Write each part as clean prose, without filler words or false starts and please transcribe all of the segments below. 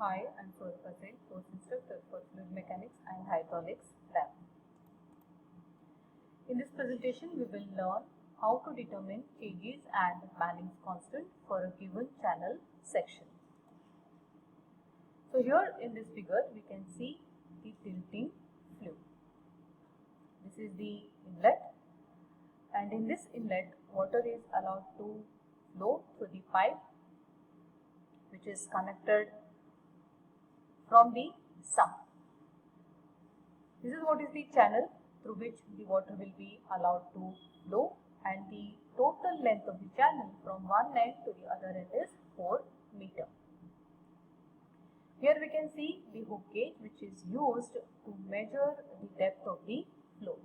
Hi, I'm Surya Patel, course instructor for Fluid Mechanics and Hydraulics Lab. In this presentation, we will learn how to determine kgs and Manning's constant for a given channel section. So here in this figure, we can see the tilting fluid. This is the inlet, and in this inlet, water is allowed to flow through the pipe which is connected from the sump. This is what is the channel through which the water will be allowed to flow, and the total length of the channel from one end to the other end is 4 meter. Here we can see the hook gauge which is used to measure the depth of the flow.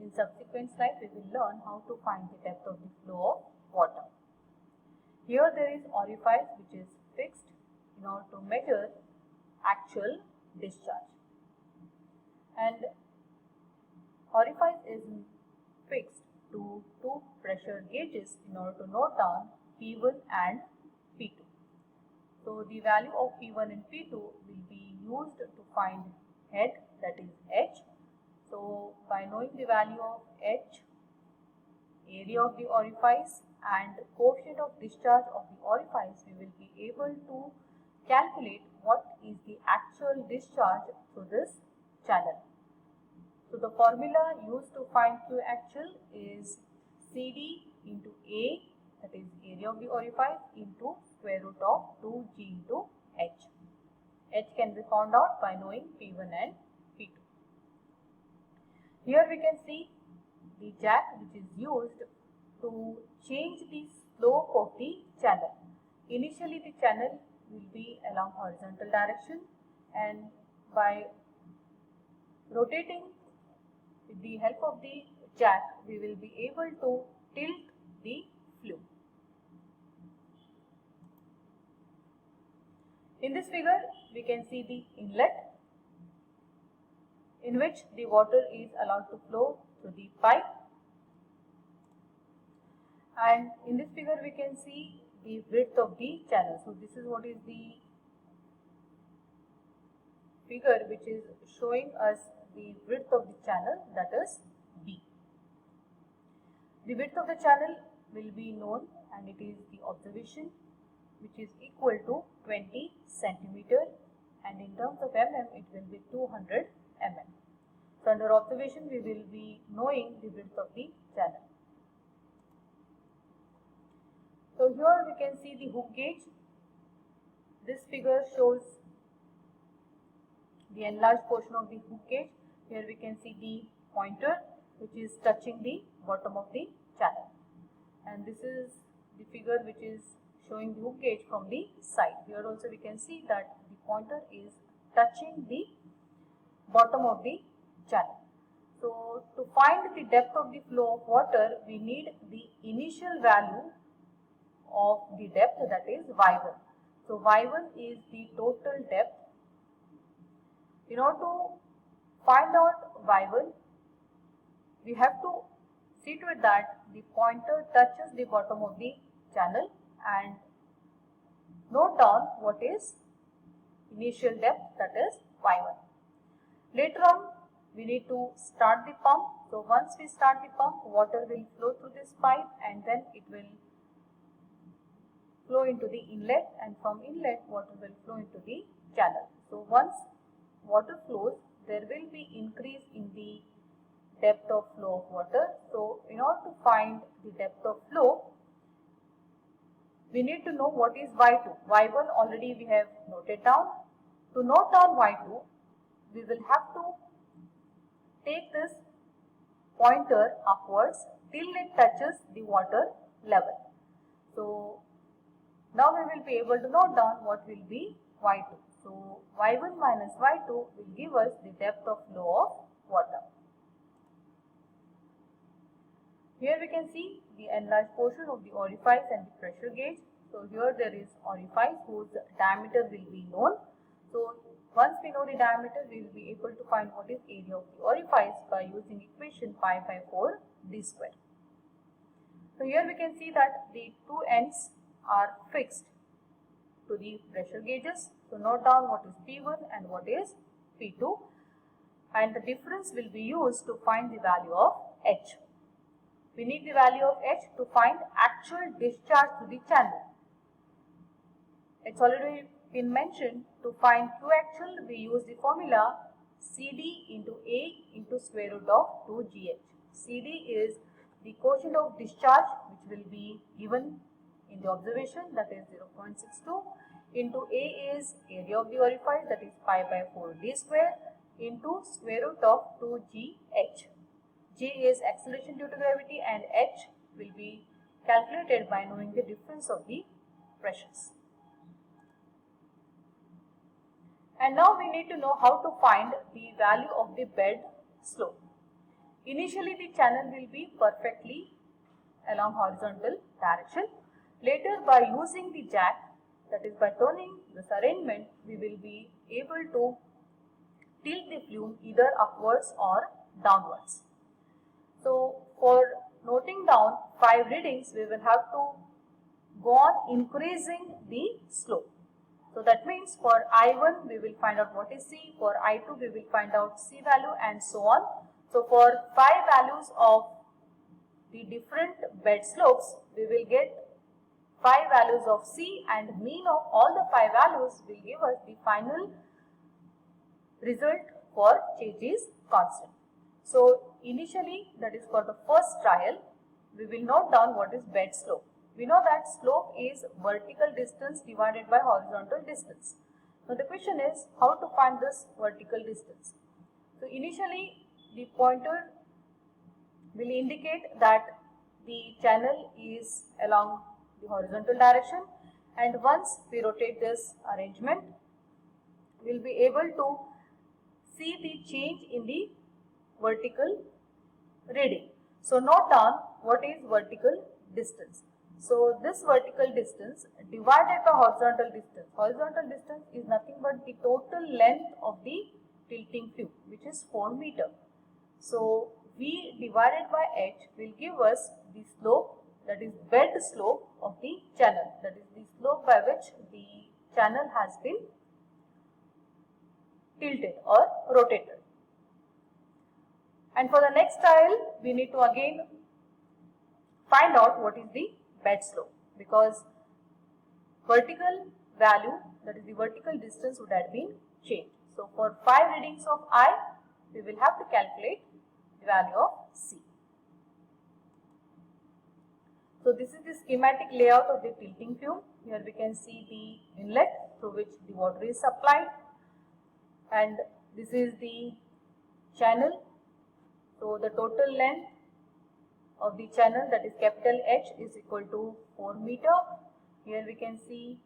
In subsequent slides we will learn how to find the depth of the flow of water. Here there is orifice which is fixed in order to measure actual discharge, and orifice is fixed to two pressure gauges in order to note down P1 and P2. So the value of P1 and P2 will be used to find head, that is H. So by knowing the value of H, area of the orifice and coefficient of discharge of the orifice, we will be able to calculate what is the actual discharge through this channel. So the formula used to find Q actual is CD into A, that is area of the orifice, into square root of 2G into H. H can be found out by knowing P1 and P2. Here we can see the jack which is used to change the slope of the channel. Initially the channel will be along horizontal direction, and by rotating with the help of the jack we will be able to tilt the fluid. In this figure we can see the inlet in which the water is allowed to flow through the pipe, and in this figure we can see the width of the channel. So this is what is the figure which is showing us the width of the channel, that is B. The width of the channel will be known, and it is the observation which is equal to 20 centimeter, and in terms of mm it will be 200 mm. So under observation we will be knowing the width of the channel. So here we can see the hook gauge. This figure shows the enlarged portion of the hook gauge. Here we can see the pointer which is touching the bottom of the channel, and this is the figure which is showing the hook gauge from the side. Here also we can see that the pointer is touching the bottom of the channel. So to find the depth of the flow of water, we need the initial value of the depth, that is Y1. So Y1 is the total depth. In order to find out Y1, we have to see to it that the pointer touches the bottom of the channel and note down what is initial depth, that is Y1. Later on we need to start the pump. So once we start the pump, water will flow through this pipe and then it will flow into the inlet, and from inlet water will flow into the channel. So once water flows, there will be increase in the depth of flow of water. So in order to find the depth of flow, we need to know what is Y2. Y1 already we have noted down. To note down Y2, we will have to take this pointer upwards till it touches the water level. So now we will be able to note down what will be Y2. So Y1 minus Y2 will give us the depth of flow of water. Here we can see the enlarged portion of the orifice and the pressure gauge. So here there is orifice whose diameter will be known. So once we know the diameter, we will be able to find what is area of the orifice by using equation pi by 4 d square. So here we can see that the two ends are fixed to the pressure gauges. So note down what is P1 and what is P2, and the difference will be used to find the value of H. We need the value of H to find actual discharge to the channel. It's already been mentioned, to find Q actual we use the formula CD into A into square root of 2GH. CD is the quotient of discharge which will be given in the observation, that is 0.62, into A is area of the orifice, that is pi by 4d square, into square root of 2GH. G is acceleration due to gravity and H will be calculated by knowing the difference of the pressures. And now we need to know how to find the value of the bed slope. Initially the channel will be perfectly along horizontal direction. Later, by using the jack, that is by turning this arrangement, we will be able to tilt the flume either upwards or downwards. So for noting down 5 readings, we will have to go on increasing the slope. So that means for I1 we will find out what is C, for I2 we will find out C value, and so on. So for 5 values of the different bed slopes, we will get 5 values of C, and mean of all the 5 values will give us the final result for change is constant. So initially, that is for the first trial, we will note down what is bed slope. We know that slope is vertical distance divided by horizontal distance. Now the question is how to find this vertical distance. So initially the pointer will indicate that the channel is along the horizontal direction, and once we rotate this arrangement, we will be able to see the change in the vertical reading. So note down what is vertical distance. So this vertical distance divided by horizontal distance. Horizontal distance is nothing but the total length of the tilting flume, which is 4 meter. So V divided by H will give us the slope, that is bed slope of the channel, that is the slope by which the channel has been tilted or rotated. And for the next trial, we need to again find out what is the bed slope, because vertical value, that is the vertical distance, would have been changed. So for 5 readings of I, we will have to calculate the value of C. So this is the schematic layout of the tilting flume. Here we can see the inlet through which the water is supplied, and this is the channel. So the total length of the channel, that is capital H, is equal to 4 meter. Here we can see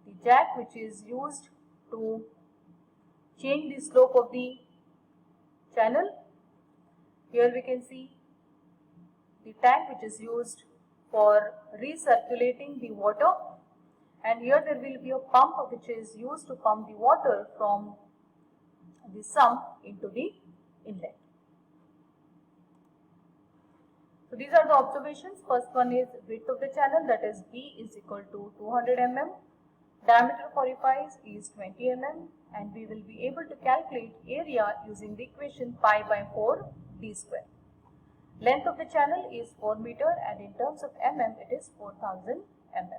the jack which is used to change the slope of the channel. Here we can see the tank which is used for recirculating the water, and here there will be a pump which is used to pump the water from the sump into the inlet. So these are the observations. First one is width of the channel, that is B is equal to 200 mm, diameter of orifice is 20 mm, and we will be able to calculate area using the equation pi by 4 d square. Length of the channel is 4 meter, and in terms of mm it is 4000 mm.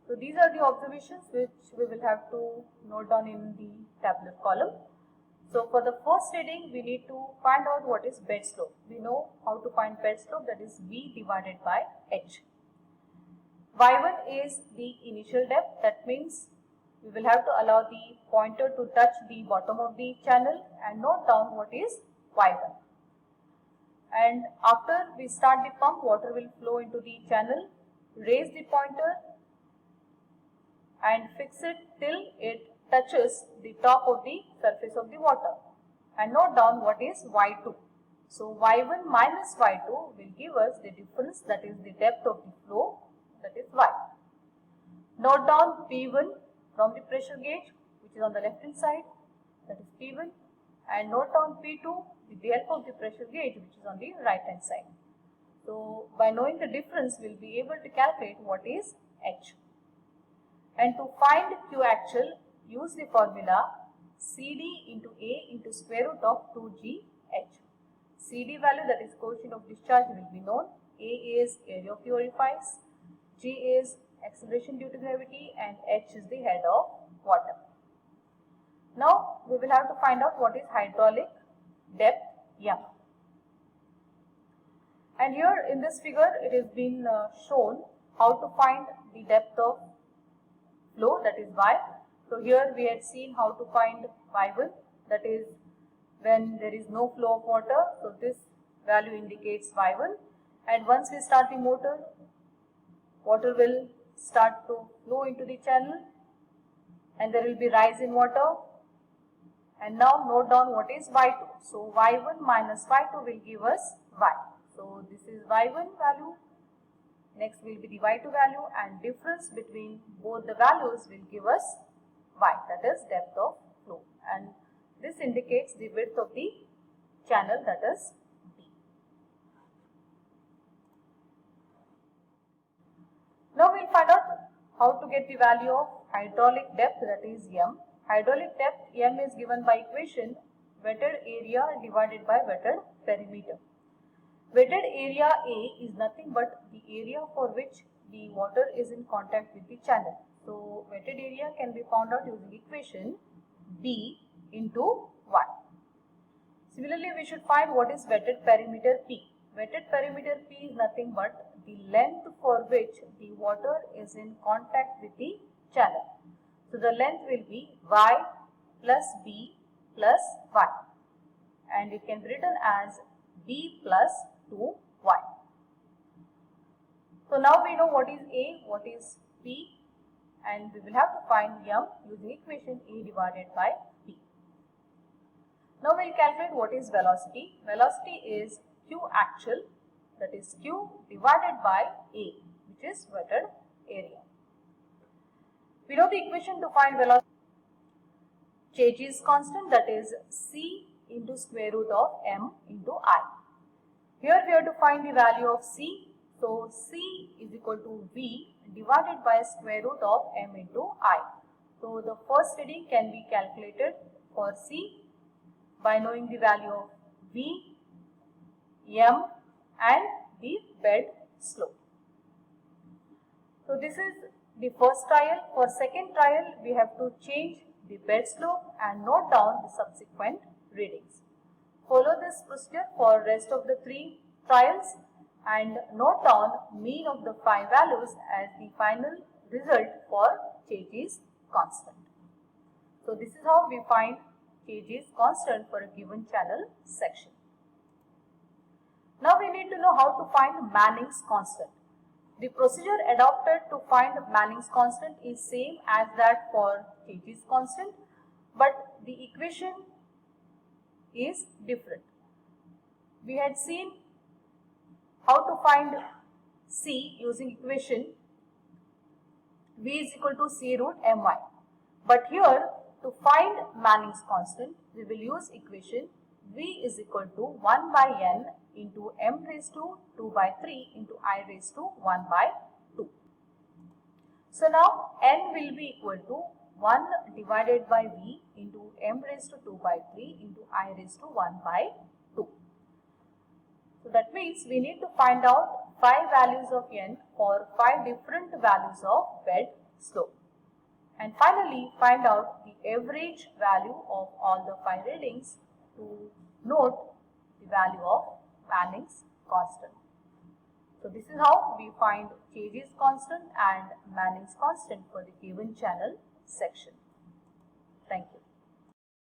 So these are the observations which we will have to note down in the tabular column. So for the first reading, we need to find out what is bed slope. We know how to find bed slope, that is V divided by H. Y1 is the initial depth, that means we will have to allow the pointer to touch the bottom of the channel and note down what is Y1. And after we start the pump, water will flow into the channel. Raise the pointer and fix it till it touches the top of the surface of the water, and note down what is Y2. So Y1 minus Y2 will give us the difference, that is the depth of the flow, that is Y. Note down P1 from the pressure gauge which is on the left hand side, that is P1, and note down P2 with the help of the pressure gauge which is on the right hand side. So by knowing the difference, we will be able to calculate what is H. And to find Q actual, use the formula CD into A into square root of 2GH. CD value, that is coefficient of discharge, will be known. A is area of the orifice, G is acceleration due to gravity, and H is the head of water. Now we will have to find out what is hydraulic depth M. And here in this figure it has been shown how to find the depth of flow, that is Y. So here we had seen how to find Y1, that is when there is no flow of water. So this value indicates Y1, and once we start the motor, water will start to flow into the channel and there will be rise in water. And now note down what is Y2. So Y1 minus Y2 will give us Y. So this is Y1 value. Next will be the Y2 value, and difference between both the values will give us Y, that is depth of flow. And this indicates the width of the channel, that is D. Now we will find out how to get the value of hydraulic depth, that is M. Hydraulic depth M is given by equation wetted area divided by wetted perimeter. Wetted area A is nothing but the area for which the water is in contact with the channel. So wetted area can be found out using equation B into 1. Similarly, we should find what is wetted perimeter P. Wetted perimeter P is nothing but the length for which the water is in contact with the channel. So the length will be Y plus B plus Y, and it can be written as B plus 2Y. So now we know what is A, what is P, and we will have to find M using equation A divided by P. Now we will calculate what is velocity. Velocity is Q actual, that is Q divided by A, which is wetted area. We know the equation to find velocity. Change is constant, that is C into square root of M into I. Here we have to find the value of C. So C is equal to V divided by square root of M into I. So the first reading can be calculated for C by knowing the value of V, M and the bed slope. So this is the first trial. For second trial, we have to change the bed slope and note down the subsequent readings. Follow this procedure for rest of the 3 trials and note down mean of the 5 values as the final result for Kg constant. So this is how we find Kg constant for a given channel section. Now we need to know how to find Manning's constant. The procedure adopted to find Manning's constant is same as that for Kg's constant, but the equation is different. We had seen how to find C using equation V is equal to C root My. But here to find Manning's constant, we will use equation V is equal to 1 by N into M raised to 2 by 3 into I raised to 1 by 2. So now N will be equal to 1 divided by V into M raised to 2 by 3 into I raised to 1 by 2. So that means we need to find out 5 values of N for 5 different values of bed slope. And finally find out the average value of all the 5 readings to note the value of Manning's constant. So this is how we find Kg's constant and Manning's constant for the given channel section. Thank you.